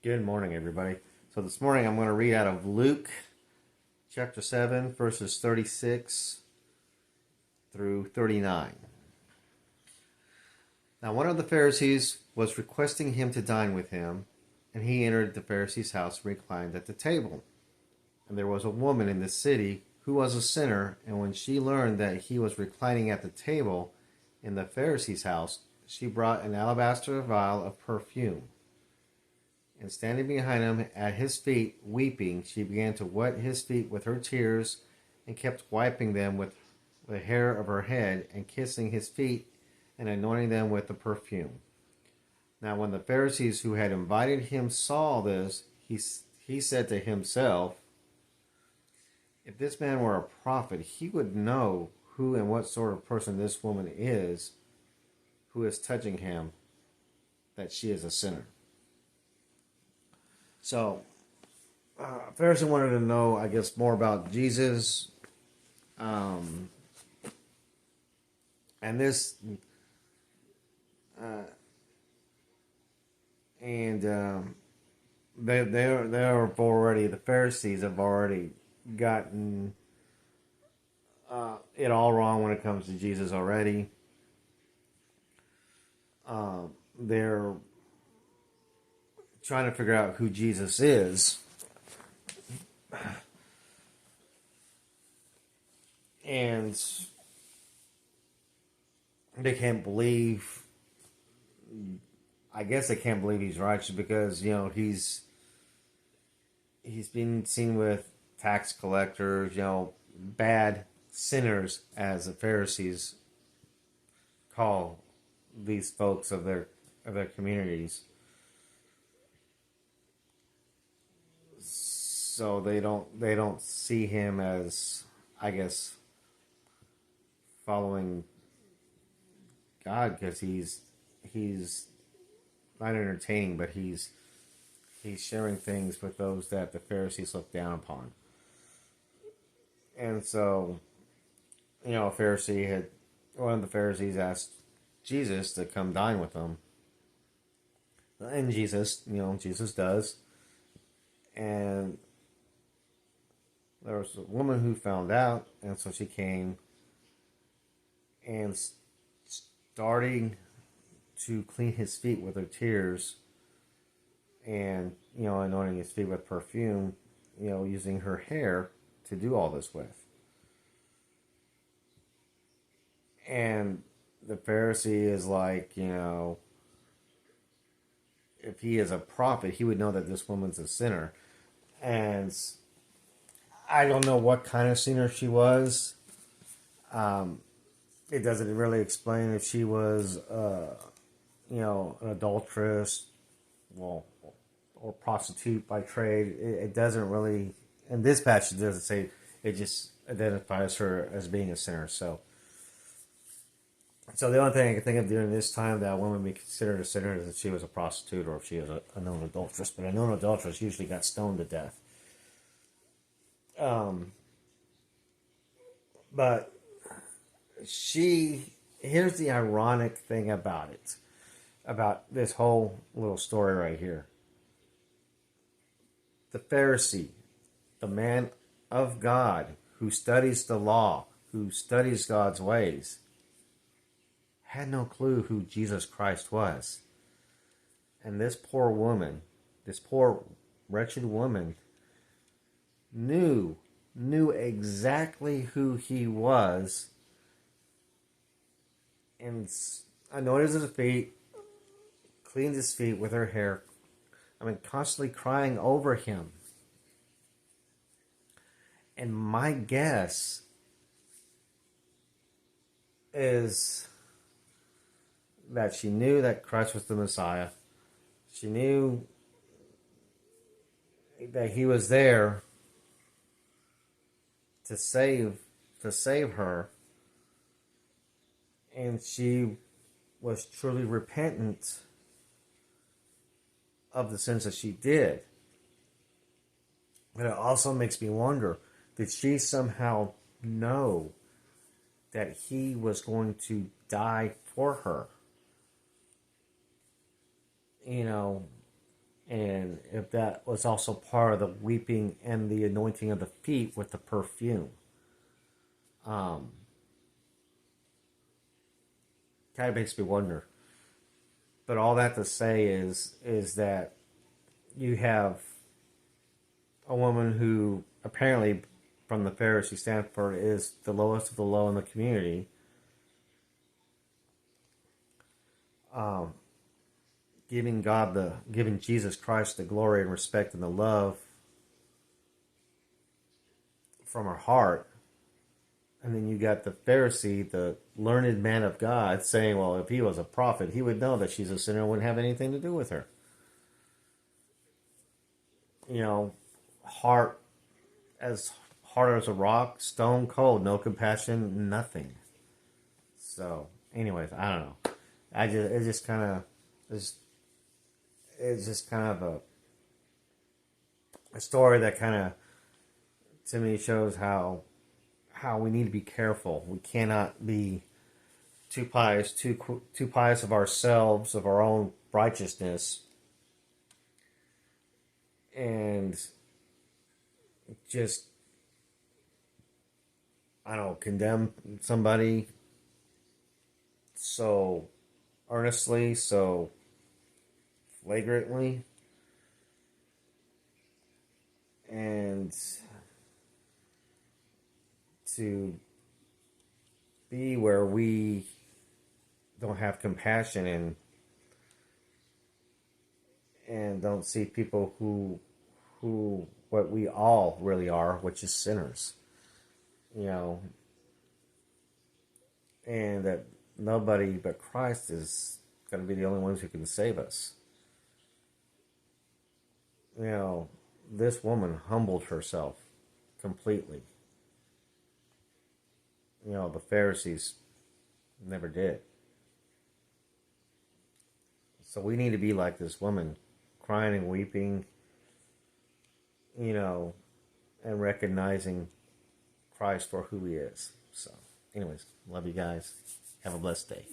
Good morning, everybody. So this morning I'm going to read out of Luke chapter 7, verses 36 through 39. Now one of the Pharisees was requesting him to dine with him, and he entered the Pharisee's house and reclined at the table. And there was a woman in the city who was a sinner, and when she learned that he was reclining at the table in the Pharisee's house, she brought an alabaster vial of perfume. And standing behind him at his feet, weeping, she began to wet his feet with her tears, and kept wiping them with the hair of her head, and kissing his feet, and anointing them with the perfume. Now when the Pharisees who had invited him saw this, he said to himself, "If this man were a prophet, he would know who and what sort of person this woman is, who is touching him, that she is a sinner." So, Pharisee wanted to know, I guess, more about Jesus. And this, and they're already, the Pharisees have already gotten it all wrong when it comes to Jesus already. They're trying to figure out who Jesus is. And they can't believe, I guess they can't believe he's righteous because, he's been seen with tax collectors, bad sinners, as the Pharisees call these folks of their communities. So they don't see him as, I guess, following God, because he's not entertaining, but he's sharing things with those that the Pharisees look down upon. And so, one of the Pharisees asked Jesus to come dine with them, and Jesus does. And there was a woman who found out, and so she came and starting to clean his feet with her tears, and anointing his feet with perfume, using her hair to do all this with. And the Pharisee is like, if he is a prophet, he would know that this woman's a sinner. And I don't know what kind of sinner she was. It doesn't really explain if she was, an adulteress, or prostitute by trade. It doesn't really, in this passage, it doesn't say. It just identifies her as being a sinner. So the only thing I can think of during this time that a woman would be considered a sinner is if she was a prostitute or if she was a known adulteress. But a known adulteress usually got stoned to death. But here's the ironic thing about it, about this whole little story right here. The Pharisee, the man of God, who studies the law, who studies God's ways, had no clue who Jesus Christ was. And this poor woman, this poor wretched woman, knew exactly who he was, and anointed his feet, cleaned his feet with her hair. Constantly crying over him. And my guess is that she knew that Christ was the Messiah. She knew that he was there to save her. And she was truly repentant of the sins that she did. But it also makes me wonder, did she somehow know that he was going to die for her? And if that was also part of the weeping and the anointing of the feet with the perfume. Kind of makes me wonder. But all that to say is that you have a woman who apparently, from the Pharisee standpoint, is the lowest of the low in the community. Giving Jesus Christ the glory and respect and the love from her heart. And then you got the Pharisee, the learned man of God, saying, well, if he was a prophet, he would know that she's a sinner and wouldn't have anything to do with her. You know, heart as hard as a rock, stone cold, no compassion, nothing. So, anyways, I don't know. It's just kind of a story that kind of, to me, shows how we need to be careful. We cannot be too pious of ourselves, of our own righteousness, and just, I don't know, condemn somebody so earnestly, so flagrantly, and to be where we don't have compassion and don't see people who what we all really are, which is sinners, you know, and that nobody but Christ is going to be the only ones who can save us. You know, this woman humbled herself completely. You know, the Pharisees never did. So we need to be like this woman, crying and weeping, you know, and recognizing Christ for who he is. So, anyways, love you guys. Have a blessed day.